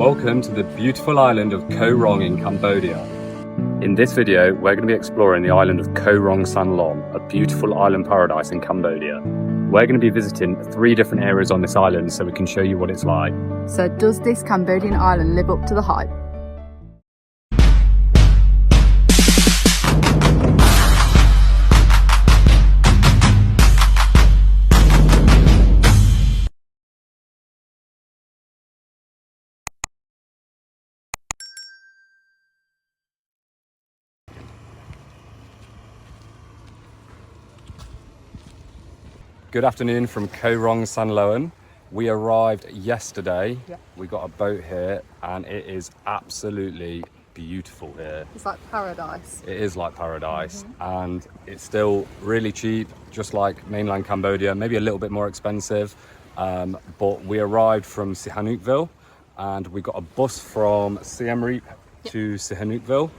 Welcome to the beautiful island of Koh Rong in Cambodia. In this video, we're going to be exploring the island of Koh Rong Sanloem, a beautiful island paradise in Cambodia. We're going to be visiting 3 different areas on this island so we can show you what it's like. So does this Cambodian island live up to the hype? Good afternoon from Koh Rong Sanloem. We arrived yesterday. We got a boat here and it is absolutely beautiful here. It's like paradise. It is like paradise, and it's still really cheap, just like mainland Cambodia, maybe a little bit more expensive. But we arrived from Sihanoukville and we got a bus from Siem Reap to Sihanoukville.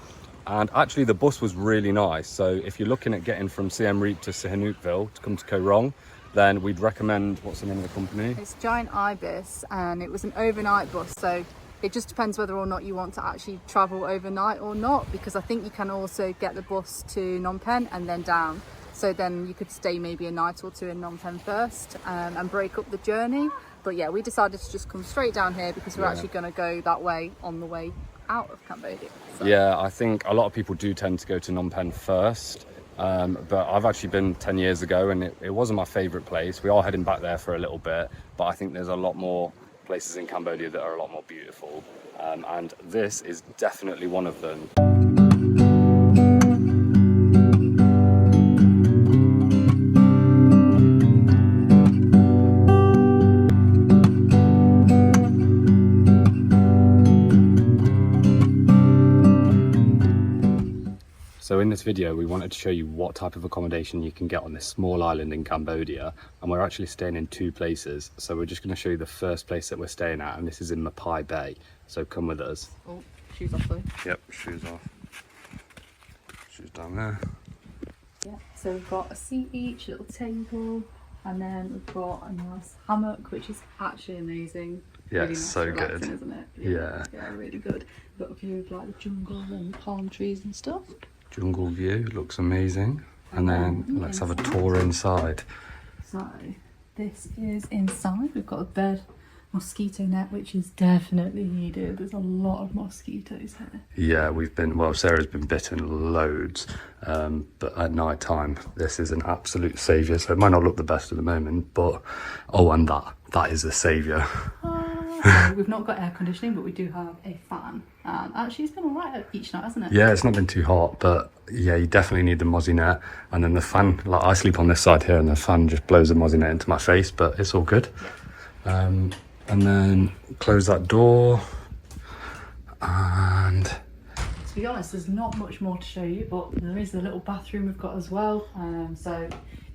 And actually the bus was really nice. So if you're looking at getting from Siem Reap to Sihanoukville to come to Koh Rong, then we'd recommend, what's the name of the company? It's Giant Ibis, and it was an overnight bus, so it just depends whether or not you want to actually travel overnight or not, because I think you can also get the bus to Phnom Penh and then down. So then you could stay maybe a night or 2 in Phnom Penh first and break up the journey. But yeah, we decided to just come straight down here because we're actually going to go that way on the way out of Cambodia. So. Yeah, I think a lot of people do tend to go to Phnom Penh first. But I've actually been 10 years ago and it wasn't my favourite place. We are heading back there for a little bit, but I think there's a lot more places in Cambodia that are a lot more beautiful. And this is definitely one of them. So in this video, we wanted to show you what type of accommodation you can get on this small island in Cambodia. And we're actually staying in 2 places. So we're just going to show you the first place that we're staying at, and this is in Mapai Bay. So come with us. Oh, shoes off though. Yep, shoes off. Shoes down there. Yeah, so we've got a seat each, little table, and then we've got a nice hammock, which is actually amazing. Yeah, really it's nice, so relaxing, good. Isn't it? Yeah. Yeah, really good. Got a view of like the jungle and palm trees and stuff. Jungle view, looks amazing. And then let's have a tour inside. So this is inside. We've got a bed, mosquito net, which is definitely needed. There's a lot of mosquitoes here. Yeah, well, Sarah's been bitten loads, but at night time, this is an absolute saviour. So it might not look the best at the moment, but, oh, and that is a saviour. So we've not got air conditioning, but we do have a fan. Actually, it's been all right each night, hasn't it? Yeah, it's not been too hot, but yeah, you definitely need the mozzie net. And then the fan, like I sleep on this side here and the fan just blows the mozzie net into my face, but it's all good. Yeah. And then close that door. And to be honest, there's not much more to show you, but there is a little bathroom we've got as well. So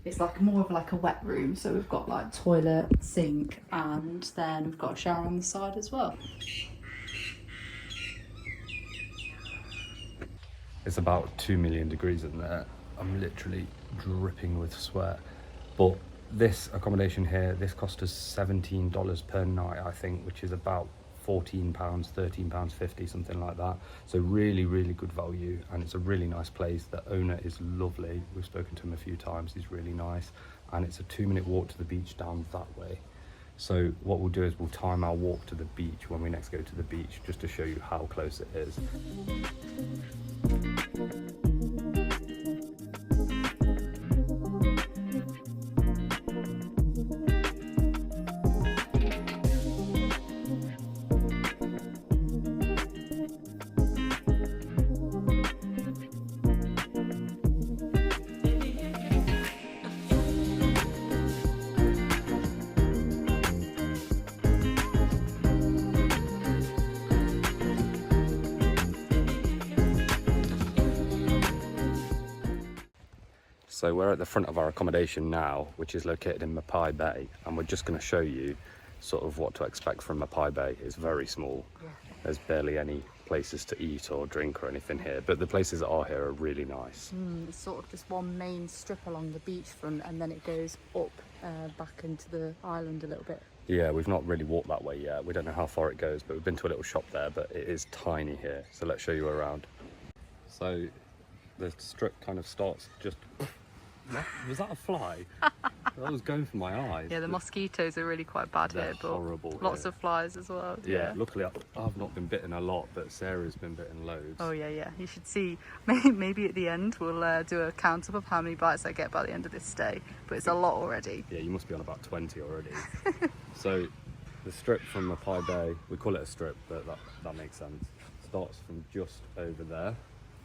it's like more of like a wet room. So we've got like toilet, sink, and then we've got a shower on the side as well. it's about 2 million degrees in there. I'm literally dripping with sweat. But this accommodation here, this cost us $17 per night, I think, which is about £14, £13.50, something like that. So really, really good value, and it's a really nice place. The owner is lovely. We've spoken to him a few times. He's really nice, and it's a 2-minute walk to the beach down that way. So what we'll do is we'll time our walk to the beach when we next go to the beach, just to show you how close it is. So we're at the front of our accommodation now, which is located in Mapai Bay, and we're just going to show you sort of what to expect from Mapai Bay. It's very small. There's barely any places to eat or drink or anything here, but the places that are here are really nice. It's sort of just one main strip along the beachfront, and then it goes up back into the island a little bit. Yeah, we've not really walked that way yet. We don't know how far it goes, but we've been to a little shop there, but it is tiny here. So let's show you around. So the strip kind of starts just... What? Was that a fly? That was going for my eyes. Yeah, the mosquitoes are really quite bad They're here, but horrible lots here. of flies as well. Yeah, luckily I've not been bitten a lot, but Sarah's been bitten loads. Oh yeah, yeah. You should see. Maybe at the end we'll do a count up of how many bites I get by the end of this stay. But it's a lot already. Yeah, you must be on about 20 already. So the strip from Mapai Bay, we call it a strip, but that makes sense. Starts from just over there.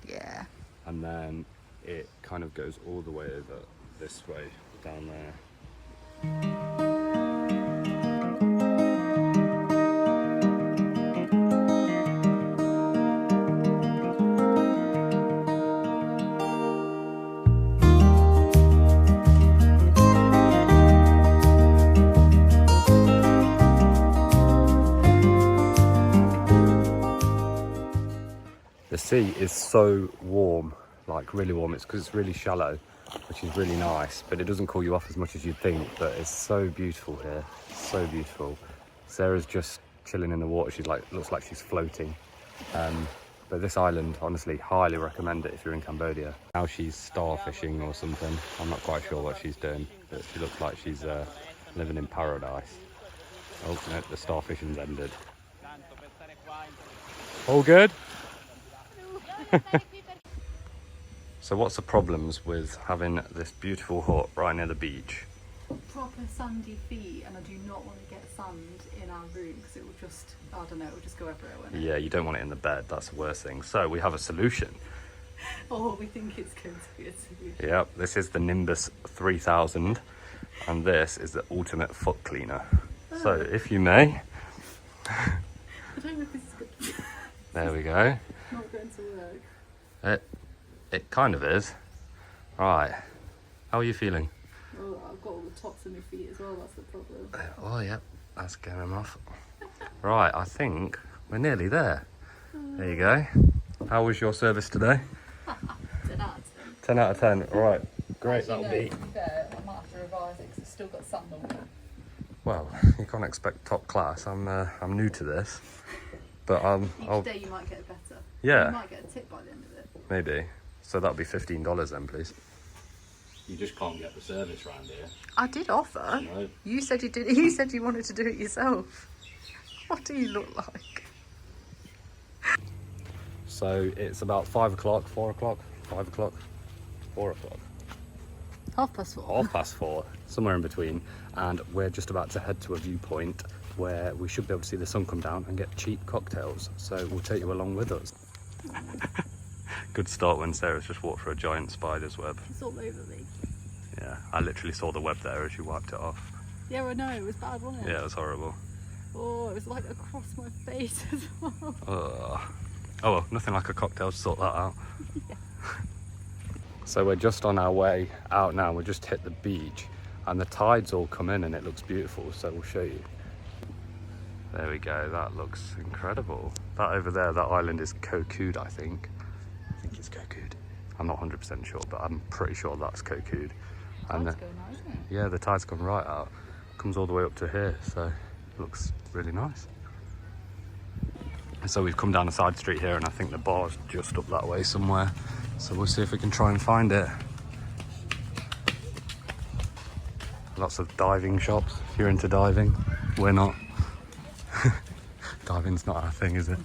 Yeah. And then it kind of goes all the way over this way, down there. The sea is so warm, like really warm. It's because it's really shallow, which is really nice, but it doesn't cool you off as much as you'd think. But it's so beautiful here, so beautiful. Sarah's just chilling in the water. She's like, looks like she's floating. But this island, honestly, highly recommend it if you're in Cambodia. Now she's starfishing or something. I'm not quite sure what she's doing, but she looks like she's living in paradise. Oh no, the starfishing's ended. All good? So what's the problems with having this beautiful hut right near the beach? Proper sandy feet, and I do not want to get sand in our room because it will just, I don't know, it will just go everywhere, won't it? Yeah, you don't want it in the bed, that's the worst thing. So we have a solution. Oh, we think it's going to be a solution. Yep, this is the Nimbus 3000 and this is the ultimate foot cleaner. So if you may. I don't know if this is good. There we go. Not going to work. It kind of is. Right, how are you feeling? Oh, I've got all the tops of my feet as well, that's the problem. Oh yep, that's getting them off. Right, I think we're nearly there. There you go. How was your service today? 10 out of 10. 10 out of 10. All right, great. Actually, That'll no, be. to be fair, I might have to revise it because it's still got sand on it. Well, you can't expect top class. I'm new to this, but Each day you might get better. Yeah. You might get a tip by the end of it. maybe. So that'll be $15 then, please. You just can't get the service round here. I did offer. No. You said you did. You said you wanted to do it yourself. What do you look like? So it's about 5 o'clock, 4 o'clock, 5 o'clock, 4 o'clock. 4:30. 4:30, somewhere in between, and we're just about to head to a viewpoint where we should be able to see the sun come down and get cheap cocktails. So we'll take you along with us. Good start when Sarah's just walked through a giant spider's web. It's all over me. Yeah, I literally saw the web there as you wiped it off. Yeah, I know. It was bad, wasn't it? Yeah, it was horrible. Oh, it was like across my face as well. Ugh. Oh well, nothing like a cocktail to sort that out. Yeah. So we're just on our way out now. We just hit the beach and the tide's all come in and it looks beautiful, so we'll show you. There we go, that looks incredible. That over there, that island is Koh Kood, I think. I think it's Koh Kood. I'm not 100% sure, but I'm pretty sure that's Koh Kood. And Tide's going now, isn't it? yeah, the tide's gone right out. Comes all the way up to here, so it looks really nice. So we've come down a side street here and I think the bar's just up that way somewhere. So we'll see if we can try and find it. Lots of diving shops, if you're into diving. We're not. Diving's not our thing, is it?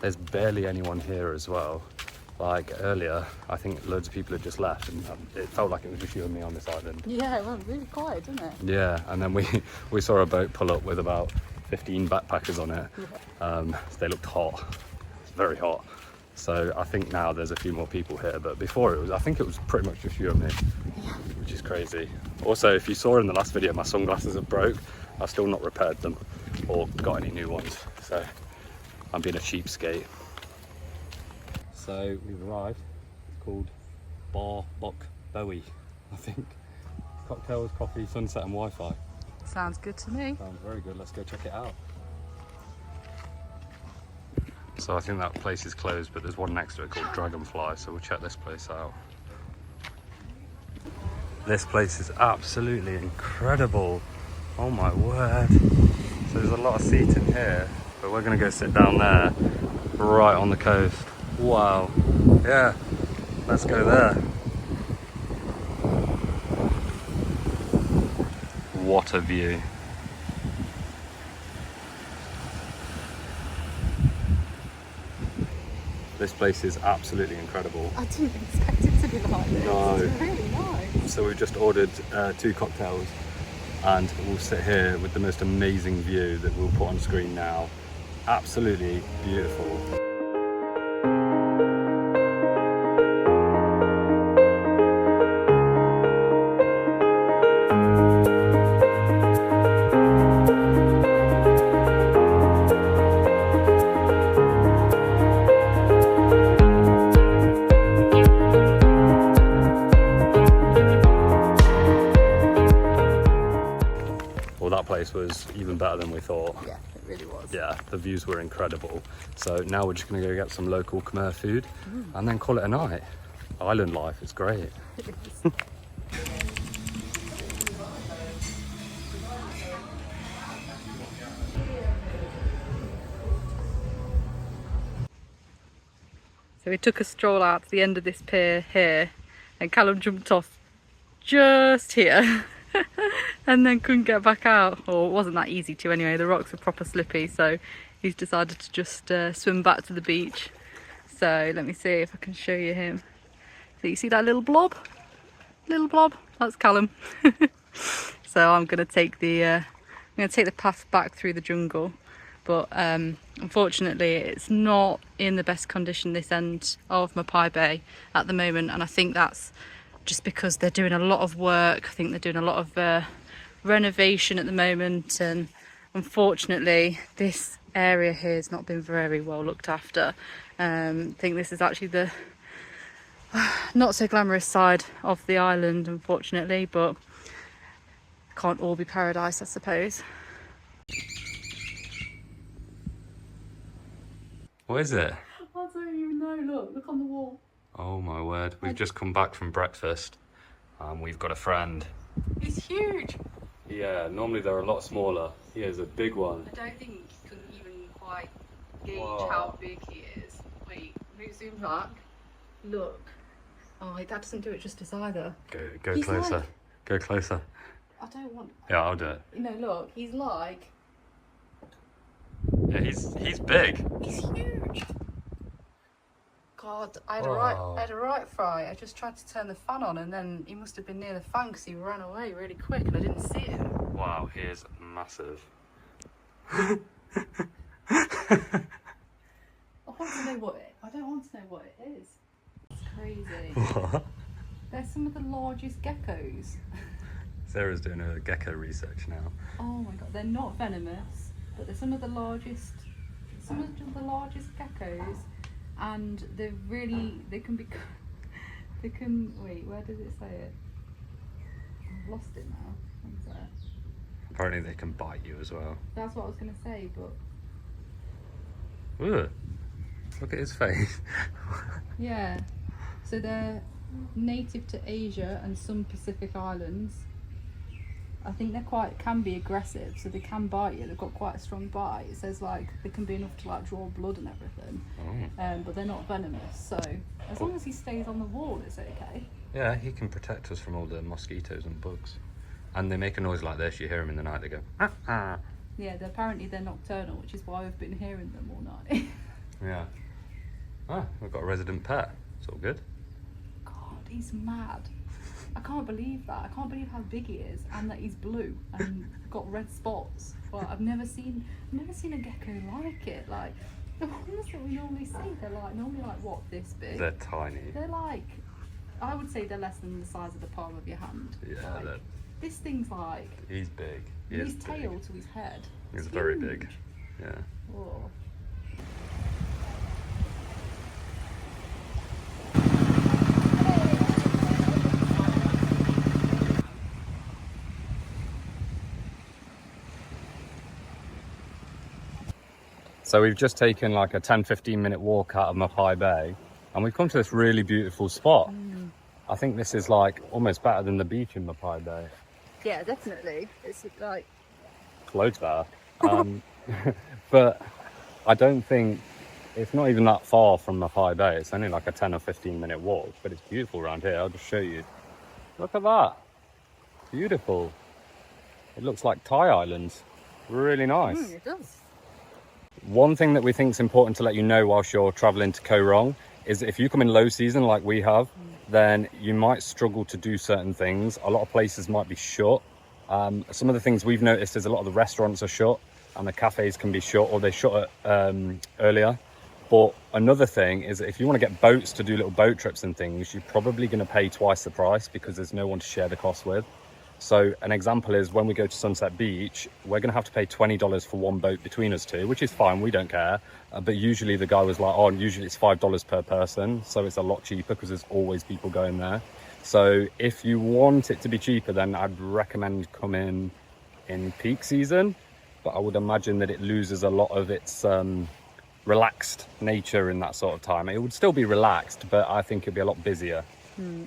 There's barely anyone here as well. Like earlier, I think loads of people had just left and it felt like it was just you and me on this island. Yeah, it went really quiet, didn't it? Yeah, and then we saw a boat pull up with about 15 backpackers on it. Yeah. They looked hot, very hot. So I think now there's a few more people here, but before I think it was pretty much just you and me, which is crazy. Also, if you saw in the last video, my sunglasses have broke. I've still not repaired them or got any new ones, so I'm being a cheapskate. So we've arrived. It's called Bar Bok Bowie, I think. Cocktails, coffee, sunset and Wi-Fi. Sounds good to me. Sounds very good. Let's go check it out. So I think that place is closed, but there's one next to it called Dragonfly, so we'll check this place out. This place is absolutely incredible. Oh my word. So there's a lot of seating here, but we're gonna go sit down there, right on the coast. Wow. Yeah, let's go there. What a view. This place is absolutely incredible. I didn't expect it to be like this. No. It's really nice. So we've just ordered 2 cocktails and we'll sit here with the most amazing view that we'll put on screen now. Absolutely beautiful. That place was even better than we thought. Yeah, it really was. Yeah, the views were incredible. So now we're just going to go get some local Khmer food and then call it a night. Island life is great. It is. So we took a stroll out to the end of this pier here, and Callum jumped off just here. And then couldn't get back out, or it wasn't that easy to anyway. The rocks were proper slippy, so he's decided to just swim back to the beach. So let me see if I can show you him. So you see that little blob? Little blob? That's Callum. So I'm gonna take the path back through the jungle, but unfortunately it's not in the best condition this end of Mapai Bay at the moment, and I think that's just because they're doing a lot of work. I think they're doing a lot of renovation at the moment, and unfortunately this area here has not been very well looked after. I think this is actually the not so glamorous side of the island, unfortunately, but can't all be paradise, I suppose. What is it? I don't even know. Look on the wall. Oh my word, we've just come back from breakfast and we've got a friend. It's huge. Yeah, normally they're a lot smaller. Here's a big one. I don't think you can even quite gauge Wow. how big he is. Wait, zoom back. Look. Oh, that doesn't do it justice either. Go He's closer. like- Go closer. I don't want. Yeah, I'll do it. No, look. He's like. Yeah, he's big. He's huge. God, I Wow. had a right fright. I just tried to turn the fan on, and then he must have been near the fan because he ran away really quick, and I didn't see him. Wow, he is massive. I want to know what it. I don't want to know what it is. It's crazy. What? They're some of the largest geckos. Sarah's doing her gecko research now. Oh my god, they're not venomous, but they're some of the largest geckos, and they can be. They can. Wait, where does it say it? I've lost it now. What's that? Apparently they can bite you as well. That's what I was gonna say, but Ugh. Look at his face. yeah. So they're native to Asia and some Pacific islands. I think can be aggressive, so they can bite you. They've got quite a strong bite. It says like they can be enough to like draw blood and everything, but they're not venomous. So as long as he stays on the wall, it's okay. Yeah, he can protect us from all the mosquitoes and bugs. And they make a noise like this. You hear them in the night. They go, ah, ah. Yeah, apparently they're nocturnal, which is why we've been hearing them all night. Yeah. Ah, we've got a resident pet. It's all good. God, he's mad. I can't believe that. I can't believe how big he is, and that he's blue and got red spots. Like I've never seen a gecko like it. Like the ones that we normally see, they're like normally like what, this big? They're tiny. They're like, I would say they're less than the size of the palm of your hand. Yeah, Like, this thing's like he's big. He his is big. tail to his head. He's It's very huge. big. Yeah. Whoa. So we've just taken like a 10-15 minute walk out of Mapai Bay and we've come to this really beautiful spot. I think this is like almost better than the beach in Mapai Bay. Yeah, definitely. It's like loads better. But I don't think, it's not even that far from Mackay Bay. It's only like a 10 or 15 minute walk, but it's beautiful around here. I'll just show you. Look at that. Beautiful. It looks like Thai islands. Really nice. It does. One thing that we think is important to let you know whilst you're traveling to Koh Rong is if you come in low season like we have, then you might struggle to do certain things. A lot of places might be shut. Some of the things we've noticed is a lot of the restaurants are shut and the cafes can be shut, or they shut earlier. But another thing is if you want to get boats to do little boat trips and things, you're probably going to pay twice the price because there's no one to share the cost with. So an example is when we go to Sunset Beach, we're going to have to pay $20 for one boat between us two, which is fine, we don't care. But usually the guy was like, oh, usually it's $5 per person. So it's a lot cheaper because there's always people going there. So if you want it to be cheaper, then I'd recommend coming in peak season. But I would imagine that it loses a lot of its relaxed nature in that sort of time. It would still be relaxed, but I think it'd be a lot busier.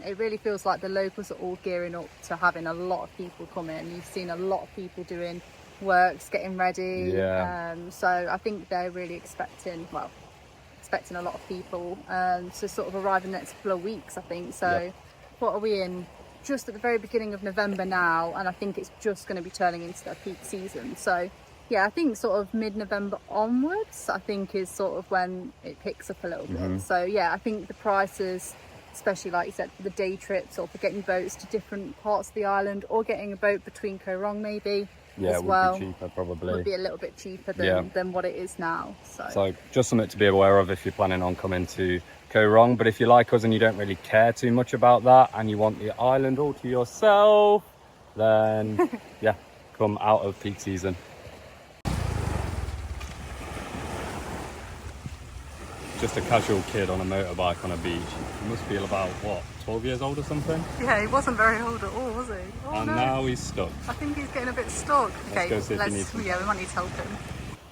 It really feels like the locals are all gearing up to having a lot of people come in. You've seen a lot of people doing works, getting ready. Yeah. So I think they're really expecting a lot of people to sort of arrive in the next couple of weeks, I think. So Yeah. What are we in? Just at the very beginning of November now, and I think it's just going to be turning into their peak season. So yeah, I think sort of mid-November onwards, I think is sort of when it picks up a little bit. So yeah, I think the prices, especially like you said, for the day trips or for getting boats to different parts of the island or getting a boat between Koh Rong maybe as well, would be cheaper probably. would be a little bit cheaper than what it is now. So just something to be aware of if you're planning on coming to Koh Rong. But if you like us and you don't really care too much about that and you want the island all to yourself, then yeah, come out of peak season. Just a casual kid on a motorbike on a beach. He must be about, what, 12 years old or something? Yeah, he wasn't very old at all, was he? Oh, And no. now he's stuck. I think he's getting a bit stuck. Let's go see if he needs yeah, we might need to help him.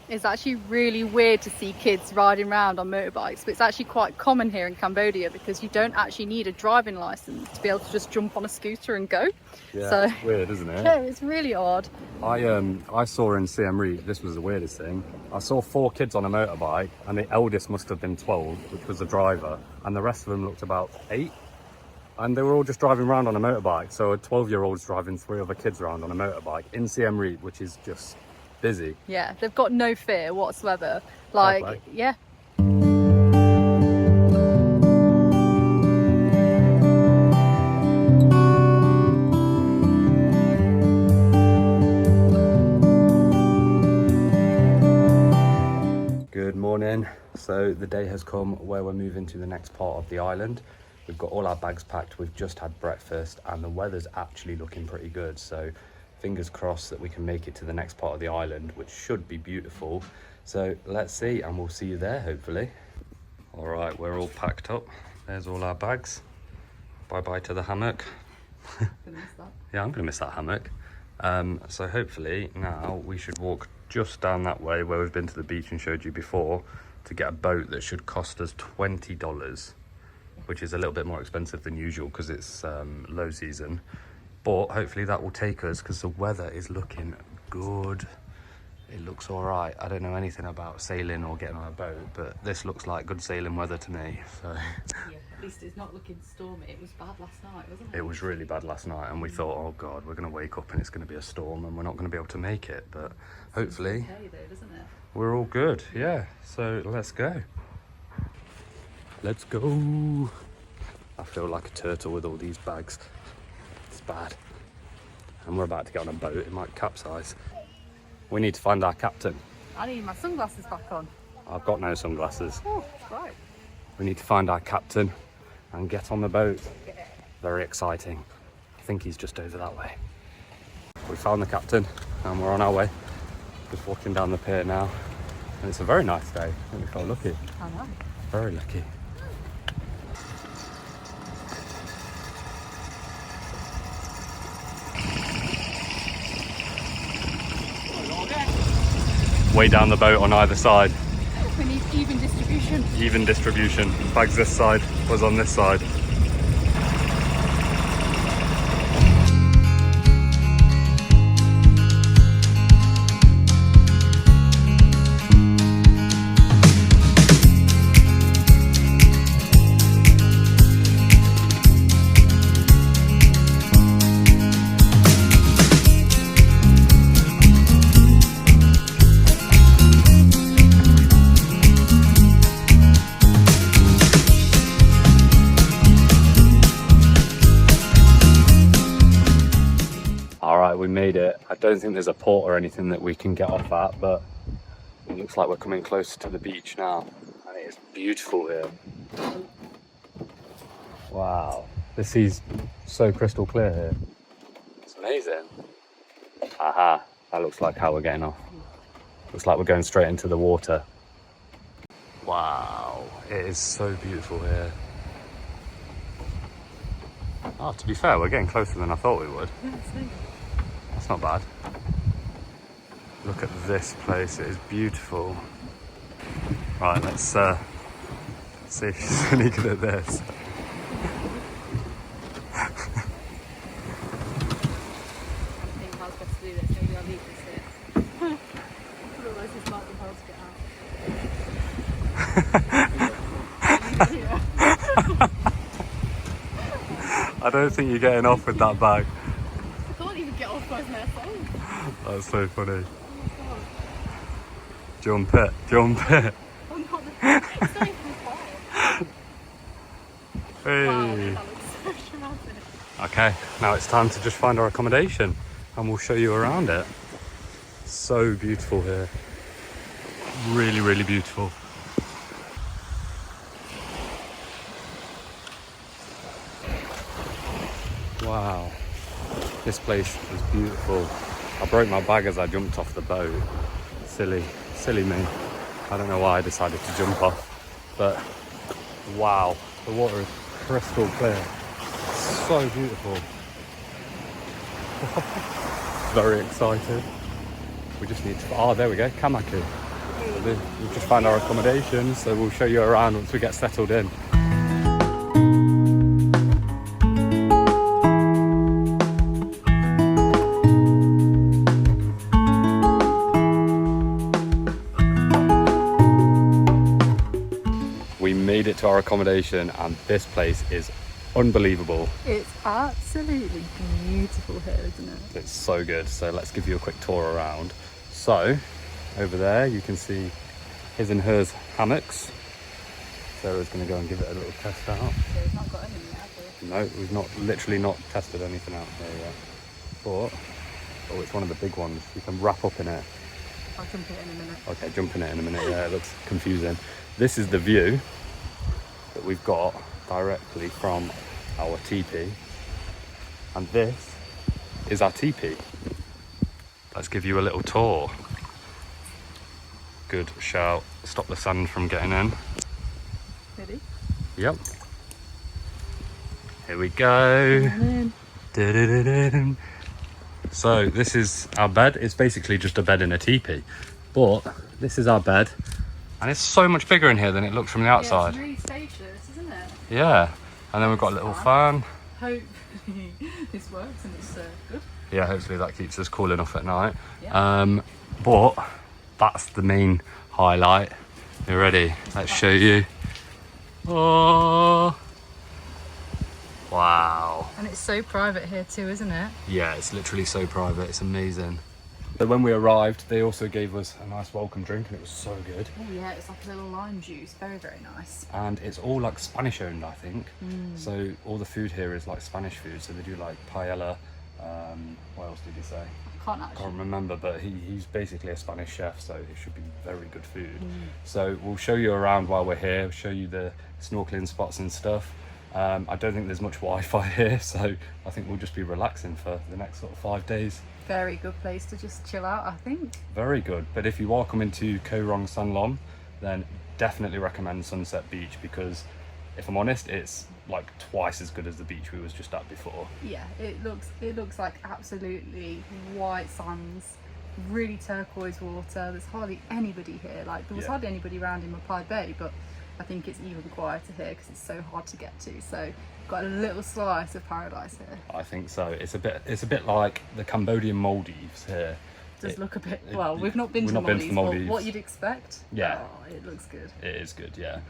It's actually really weird to see kids riding around on motorbikes, but it's actually quite common here in Cambodia because you don't actually need a driving license to be able to just jump on a scooter and go. Yeah, So it's weird, isn't it? yeah, it's really odd. I saw in Siem Reap, this was the weirdest thing. I saw 4 kids on a motorbike and the eldest must have been 12, which was the driver, and the rest of them looked about 8. And they were all just driving around on a motorbike. So a 12-year-old's driving 3 other kids around on a motorbike in Siem Reap, which is just busy. Yeah, they've got no fear whatsoever. Like, play. yeah. Good morning. So the day has come where we're moving to the next part of the island. We've got all our bags packed, we've just had breakfast, and the weather's actually looking pretty good. So fingers crossed that we can make it to the next part of the island, which should be beautiful. So let's see, and we'll see you there hopefully. All right, we're all packed up. There's all our bags. Bye bye to the hammock. Yeah, I'm gonna miss that hammock. So hopefully now we should walk just down that way where we've been to the beach and showed you before to get a boat that should cost us $20, which is a little bit more expensive than usual because it's low season. But hopefully that will take us because the weather is looking good. It looks all right. I don't know anything about sailing or getting on a boat, but this looks like good sailing weather to me. So Yeah, at least it's not looking stormy. It was bad last night, wasn't it? it was really bad last night, and we thought, oh God, we're going to wake up and it's going to be a storm and we're not going to be able to make it. But hopefully Okay though, doesn't it? we're all good. Yeah, so let's go. Let's go. I feel like a turtle with all these bags. It's bad. And we're about to get on a boat. It might capsize. We need to find our captain. I need my sunglasses back on. I've got no sunglasses. Oh, right. We need to find our captain and get on the boat. Very exciting. I think he's just over that way. We found the captain and we're on our way. Just walking down the pier now. And it's a very nice day. I think we felt lucky. I know. Very lucky. Way down the boat on either side. We need even distribution. Even distribution. Bags this side, was on this side. made it. I don't think there's a port or anything that we can get off at, but it looks like we're coming closer to the beach now, and it is beautiful here. Wow, the sea's so crystal clear here. It's amazing. Aha, that looks like how we're getting off. Looks like we're going straight into the water. Wow, it is so beautiful here. Oh, to be fair, we're getting closer than I thought we would. That's not bad. Look at this place, it is beautiful. Right, let's see if she's any good at this. I don't think you're getting off with that bag. I can't even get off my phone. That's so funny. Jump it, jump it. I'm not it's not even far. Hey. Wow, that looks so dramatic. Okay, now it's time to just find our accommodation and we'll show you around it. So beautiful here. Really, really beautiful. Wow, this place is beautiful. I broke my bag as I jumped off the boat. Silly me. I don't know why I decided to jump off, but wow, the water is crystal clear. So beautiful. Very excited. We just need to, oh, there we go, Kamaki. We've just found our accommodation, so we'll show you around once we get settled in. We made it to our accommodation and this place is unbelievable. It's absolutely beautiful here, isn't it? It's so good. So let's give you a quick tour around. So over there you can see his and hers hammocks. Sarah's going to go and give it a little test out. So we've not got anything yet, have we? No, we've literally not tested anything out here yet. But, oh, it's one of the big ones. You can wrap up in it. I'll jump in it in a minute. Okay, jump in it in a minute. Yeah, it looks confusing. This is the view that we've got directly from our teepee. And this is our teepee. Let's give you a little tour. Good shout. Stop the sand from getting in. Ready? Yep. Here we go. Du-du-du-du-dum. So this is our bed. It's basically just a bed in a teepee. But this is our bed. And it's so much bigger in here than it looks from the outside. Yeah, it's really spacious, isn't it? Yeah. And then we've got a little fan. Hopefully this works and it's good. Yeah, hopefully that keeps us cool enough at night. Yeah. But that's the main highlight. You ready? Let's show you. Oh, wow. And it's so private here too, isn't it? Yeah, it's literally so private. It's amazing. So when we arrived, they also gave us a nice welcome drink and it was so good. Oh yeah, it's like a little lime juice. Very, very nice. And it's all like Spanish owned, I think. So all the food here is like Spanish food. So they do like paella. What else did he say? I can't remember, but he's basically a Spanish chef, so it should be very good food. So we'll show you around while we're here. We'll show you the snorkeling spots and stuff. I don't think there's much Wi-Fi here, so I think we'll just be relaxing for the next sort of 5 days. Very good place to just chill out, I think. Very good. But if you are coming to Koh Rong Sanloem, then definitely recommend Sunset Beach, because if I'm honest, it's like twice as good as the beach we was just at before. Yeah, it looks like absolutely white sands, really turquoise water. There's hardly anybody here. Like there was hardly anybody around in Mapai Bay, but I think it's even quieter here because it's so hard to get to. So got a little slice of paradise here. I think so. It's a bit like the Cambodian Maldives here. Does look a bit, well, we've not been to the Maldives, but what you'd expect. Yeah. Oh, it looks good. It is good, yeah.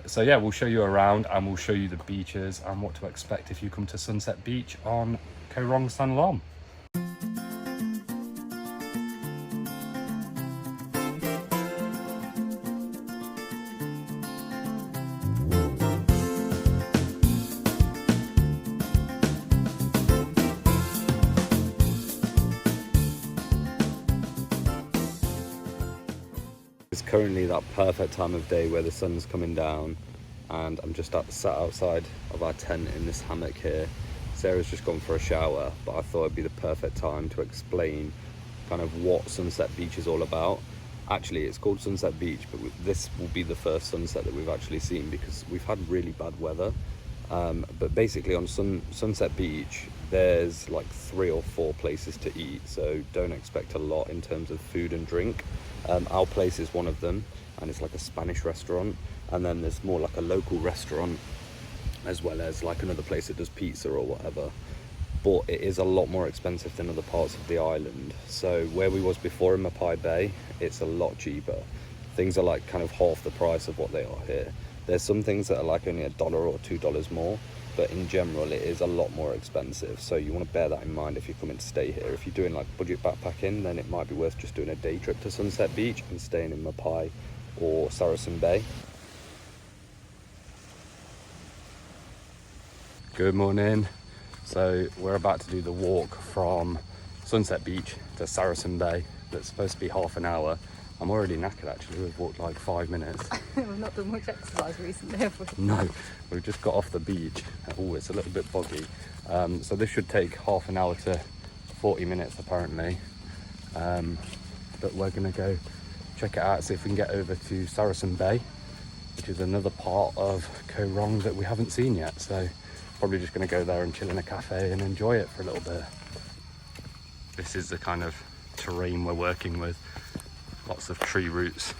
So yeah, we'll show you around and we'll show you the beaches and what to expect if you come to Sunset Beach on Koh Rong Sanloem. currently that perfect time of day where the sun's coming down, and I'm just sat outside of our tent in this hammock here. Sarah's just gone for a shower, but I thought it'd be the perfect time to explain kind of what Sunset Beach is all about. Actually, it's called Sunset Beach, but this will be the first sunset that we've actually seen because we've had really bad weather. But basically on Sunset Beach, there's like 3 or 4 places to eat, so don't expect a lot in terms of food and drink. Our place is one of them, and it's like a Spanish restaurant, and then there's more like a local restaurant, as well as like another place that does pizza or whatever. But it is a lot more expensive than other parts of the island. So where we was before in Mapai Bay, it's a lot cheaper. Things are like kind of half the price of what they are here. There's some things that are like only $1 or $2 more, but in general it is a lot more expensive. So you want to bear that in mind if you're coming to stay here. If you're doing like budget backpacking, then it might be worth just doing a day trip to Sunset Beach and staying in Mapai or Saracen Bay. Good morning. So we're about to do the walk from Sunset Beach to Saracen Bay. That's supposed to be half an hour. I'm already knackered actually. We've walked like 5 minutes. We've not done much exercise recently, have we? No, we've just got off the beach. Oh, it's a little bit boggy. So this should take half an hour to 40 minutes apparently. But we're gonna go check it out, see if we can get over to Saracen Bay, which is another part of Koh Rong that we haven't seen yet. So probably just gonna go there and chill in a cafe and enjoy it for a little bit. This is the kind of terrain we're working with. Lots of tree roots.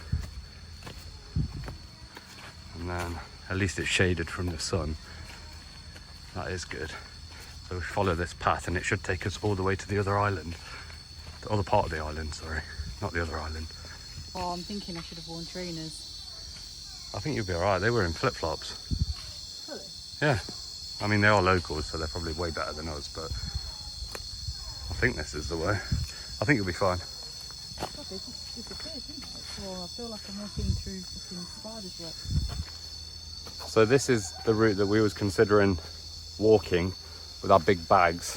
And then at least it's shaded from the sun. That is good. So we follow this path and it should take us all the way to the other island. The other part of the island, sorry. Not the other island. Oh, I'm thinking I should have worn trainers. I think you'll be alright. They were in flip-flops. Really? Yeah. I mean, they are locals, so they're probably way better than us, but I think this is the way. I think you'll be fine. God, they just disappeared, didn't they? Well, I feel like I'm walking through fucking spider's web. So this is the route that we was considering walking with our big bags.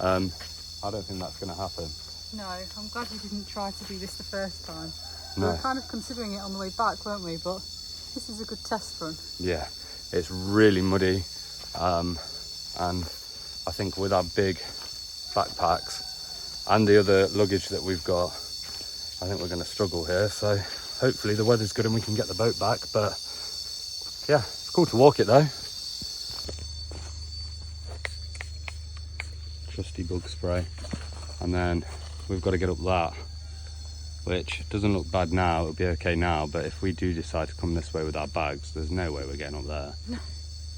I don't think that's going to happen. No, I'm glad we didn't try to do this the first time. No. We were kind of considering it on the way back, weren't we? But this is a good test run. Yeah, it's really muddy. And I think with our big backpacks and the other luggage that we've got, I think we're going to struggle here. So hopefully the weather's good and we can get the boat back. But yeah, it's cool to walk it though. Trusty bug spray. And then we've got to get up that, which doesn't look bad now. It'll be okay now, but if we do decide to come this way with our bags, there's no way we're getting up there. No.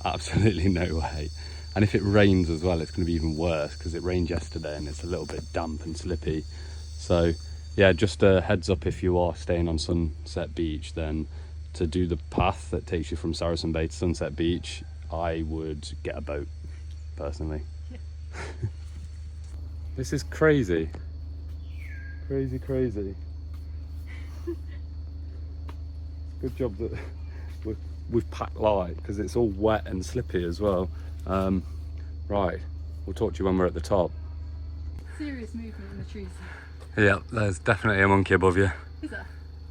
Absolutely no way. And if it rains as well, it's going to be even worse because it rained yesterday and it's a little bit damp and slippy. So yeah, just a heads up, if you are staying on Sunset Beach, then to do the path that takes you from Saracen Bay to Sunset Beach, I would get a boat personally. Yeah. This is crazy. Crazy. Good job that we've packed light because it's all wet and slippy as well. Right, we'll talk to you when we're at the top. Serious movement in the trees. Yeah, there's definitely a monkey above you. Is there?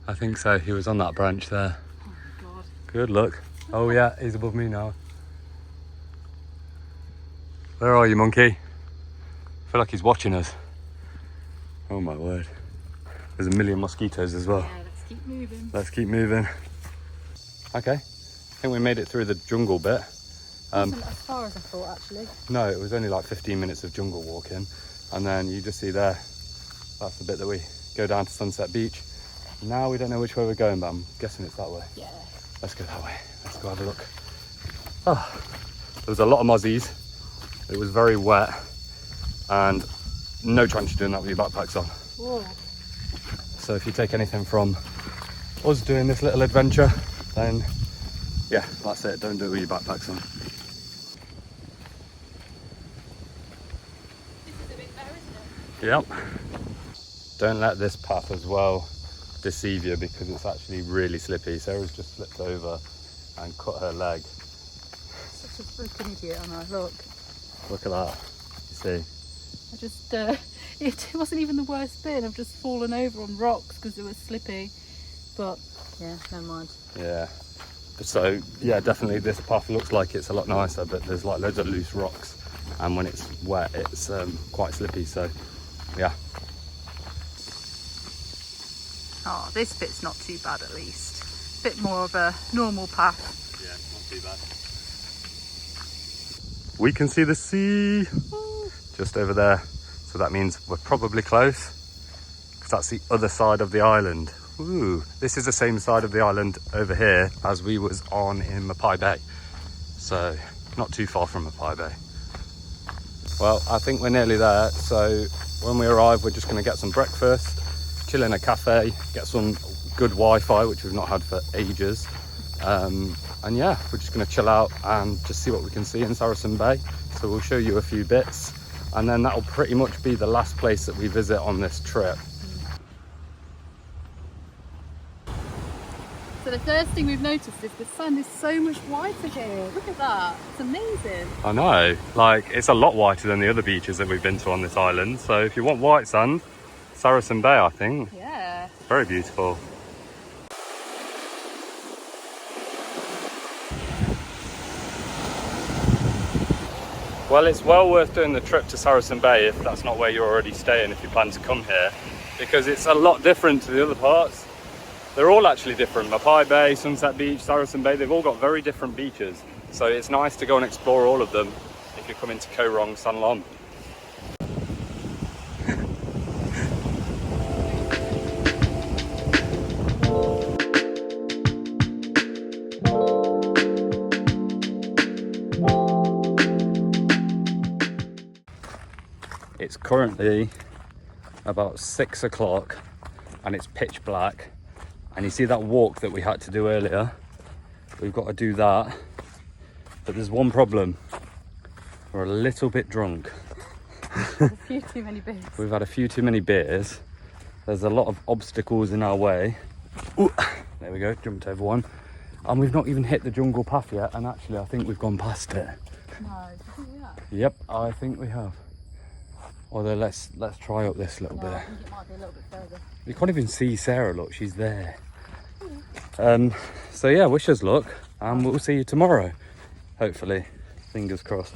I think so, he was on that branch there. Oh my god. Good luck. Oh yeah, he's above me now. Where are you, monkey? I feel like he's watching us. Oh my word. There's a million mosquitoes as well. Yeah, let's keep moving. Let's keep moving. Okay, I think we made it through the jungle bit. Wasn't as far as I thought actually. No, it was only like 15 minutes of jungle walking. And then you just see there, that's the bit that we go down to Sunset Beach. Now we don't know which way we're going, but I'm guessing it's that way. Yeah. Let's go that way. Let's go have a look. Oh, there was a lot of mozzies. It was very wet. And no chance of doing that with your backpacks on. Whoa. So if you take anything from us doing this little adventure, then yeah, that's it. Don't do it with your backpacks on. This is a bit there, isn't it? Yep. Don't let this path as well deceive you because it's actually really slippy. Sarah's just slipped over and cut her leg. Such a freaking idiot, am I? Look. Look at that. You see? I just, it wasn't even the worst bit. I've just fallen over on rocks because it was slippy. But yeah, never mind. Yeah. So yeah, definitely this path looks like it's a lot nicer, but there's like loads of loose rocks, and when it's wet, it's quite slippy. So yeah. Oh, this bit's not too bad at least. Bit more of a normal path. Yeah, not too bad. We can see the sea just over there, so that means we're probably close, because that's the other side of the island. Ooh, this is the same side of the island over here as we was on in Mapai Bay, so not too far from Mapai Bay. Well, I think we're nearly there, so when we arrive we're just going to get some breakfast, chill in a cafe, get some good Wi-Fi, which we've not had for ages, and yeah, we're just going to chill out and just see what we can see in Saracen Bay. So we'll show you a few bits, and then that'll pretty much be the last place that we visit on this trip. So the first thing we've noticed is the sun is so much whiter here. Look at that, it's amazing. I know, like it's a lot whiter than the other beaches that we've been to on this island. So if you want white sand, Saracen Bay, I think. Yeah. Very beautiful. Well, it's well worth doing the trip to Saracen Bay if that's not where you're already staying, if you plan to come here, because it's a lot different to the other parts. They're all actually different. Mapai Bay, Sunset Beach, Saracen Bay, they've all got very different beaches. So it's nice to go and explore all of them if you're coming to Koh Rong Sanloem. It's currently about 6 o'clock and it's pitch black, and you see that walk that we had to do earlier, we've got to do that, but there's one problem: we're a little bit drunk. A few too many beers. We've had a few too many beers. There's a lot of obstacles in our way. Ooh, there we go, jumped over one, and we've not even hit the jungle path yet, and actually I think we've gone past it. No, do you think we have? Yep, I think we have. Although let's try up this little bit. I think it might be a little bit further. You can't even see Sarah, look, she's there. So yeah, wish us luck, and we'll see you tomorrow, hopefully, fingers crossed.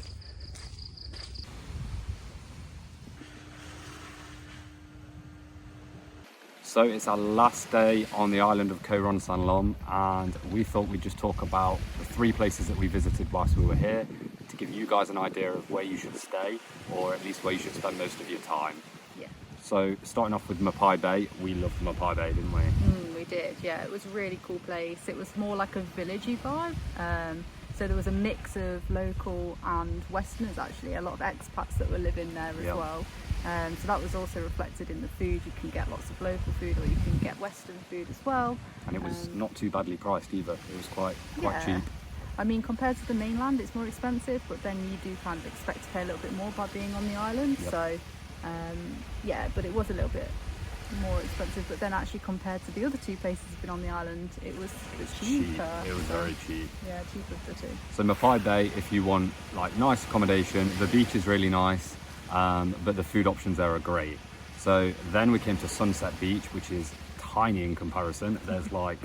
So it's our last day on the island of Koh Rong Sanloem, and we thought we'd just talk about the 3 places that we visited whilst we were here, to give you guys an idea of where you should stay, or at least where you should spend most of your time. Yeah. So starting off with Mapai Bay, we loved Mapai Bay, didn't we? We did, yeah. It was a really cool place. It was more like a villagey vibe. So there was a mix of local and Westerners, actually, a lot of expats that were living there as well. So that was also reflected in the food. You can get lots of local food, or you can get Western food as well. And it was not too badly priced either. It was quite yeah. cheap. I mean, compared to the mainland, it's more expensive, but then you do kind of expect to pay a little bit more by being on the island. Yep. So, yeah, but it was a little bit more expensive. But then actually compared to the other 2 places we've been on the island, it was cheaper. It was very cheap. Yeah, cheaper of the 2. So Mapai Bay, if you want like nice accommodation, the beach is really nice, but the food options there are great. So then we came to Sunset Beach, which is tiny in comparison. There's like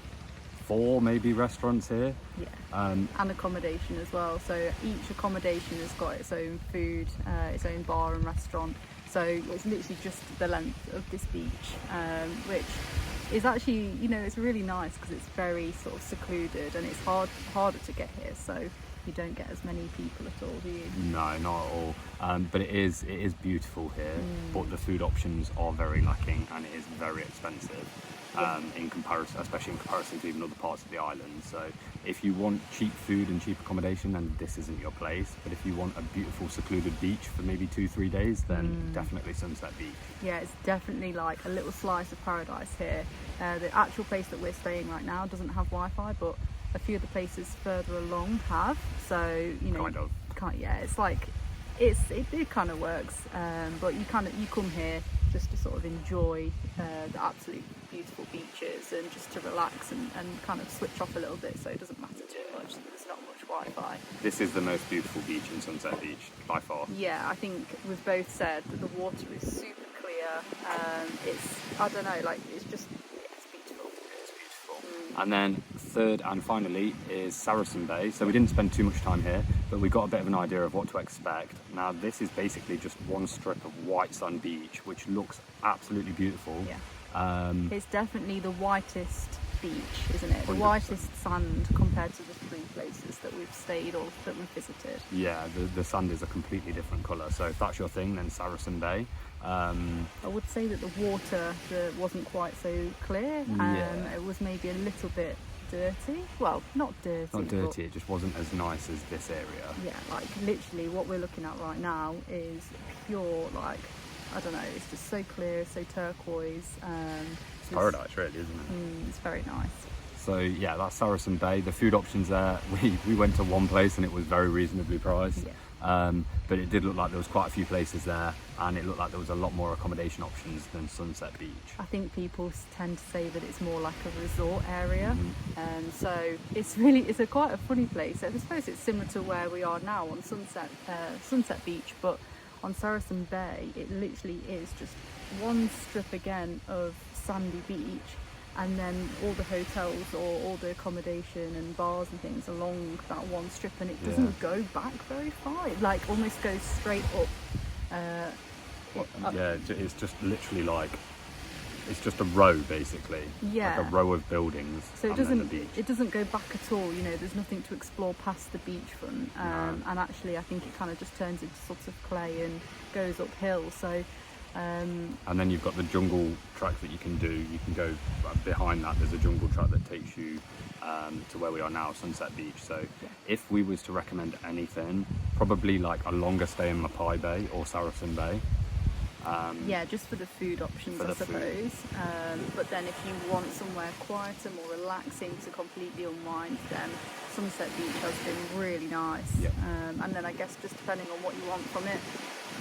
4 maybe restaurants here. Yeah, and accommodation as well. So each accommodation has got its own food, its own bar and restaurant. So it's literally just the length of this beach, which is actually, you know, it's really nice because it's very sort of secluded, and it's harder to get here. So you don't get as many people at all, do you? No, not at all. But it is beautiful here, but the food options are very lacking, and it is very expensive. In comparison, especially in comparison to even other parts of the island. So if you want cheap food and cheap accommodation, then this isn't your place. But if you want a beautiful secluded beach for maybe 2-3 days, then definitely Sunset Beach. Yeah, it's definitely like a little slice of paradise here. The actual place that we're staying right now doesn't have Wi-Fi, but a few of the places further along have. So, you know, yeah, it's like it kind of works, but you come here just to sort of enjoy the absolute beautiful beaches, and just to relax and kind of switch off a little bit, so it doesn't matter too much that there's not much Wi-Fi. This is the most beautiful beach in Sunset Beach by far. Yeah, I think we've both said that the water is super clear. It's, I don't know, like it's just, it's beautiful. It's beautiful. And then third and finally is Saracen Bay. So we didn't spend too much time here, but we got a bit of an idea of what to expect. Now this is basically just one strip of white sand beach, which looks absolutely beautiful. Yeah. It's definitely the whitest beach, isn't it? The 100%. whitest sand compared to the 3 places that we've stayed or that we've visited. Yeah, the sand is a completely different colour. So if that's your thing, then Saracen Bay. I would say that the water wasn't quite so clear. Yeah. It was maybe a little bit dirty. Well, not dirty. Not dirty, it just wasn't as nice as this area. Yeah, like literally what we're looking at right now is pure, like, I don't know, it's just so clear, so turquoise. It's paradise, really, isn't it? It's very nice. So yeah, that's Saracen Bay. The food options there, we went to one place and it was very reasonably priced. Yeah. But it did look like there was quite a few places there, and it looked like there was a lot more accommodation options than Sunset Beach. I think people tend to say that it's more like a resort area, so it's quite a funny place. I suppose it's similar to where we are now on Sunset Beach, but on Saracen Bay it literally is just one strip again of sandy beach, and then all the hotels or all the accommodation and bars and things along that one strip, and it doesn't go back very far. It like almost goes straight up. Yeah, it's just literally like, it's just a row basically. Yeah. Like a row of buildings. So and then the beach. it doesn't go back at all. You know, there's nothing to explore past the beachfront. And actually, I think it kind of just turns into sort of clay and goes uphill. So. And then you've got the jungle track that you can do. You can go behind that. There's a jungle track that takes you to where we are now, Sunset Beach. So if we was to recommend anything, probably like a longer stay in Mapai Bay or Saracen Bay. Yeah, just for the food options, I suppose. But then if you want somewhere quieter, more relaxing to completely unwind, then Sunset Beach has been really nice. Yep. And then I guess just depending on what you want from it,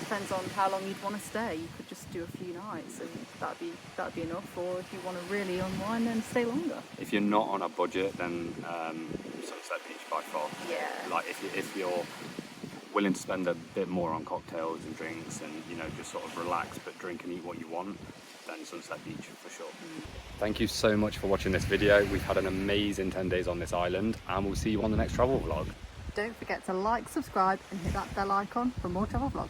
depends on how long you'd want to stay. You could just do a few nights and that'd be enough. Or if you want to really unwind, then stay longer. If you're not on a budget, then Sunset Beach by far. Yeah. Like if you're willing to spend a bit more on cocktails and drinks and, you know, just sort of relax but drink and eat what you want, then Sunset Beach for sure. Thank you so much for watching this video. We've had an amazing 10 days on this island, and we'll see you on the next travel vlog. Don't forget to like, subscribe and hit that bell icon for more travel vlogs.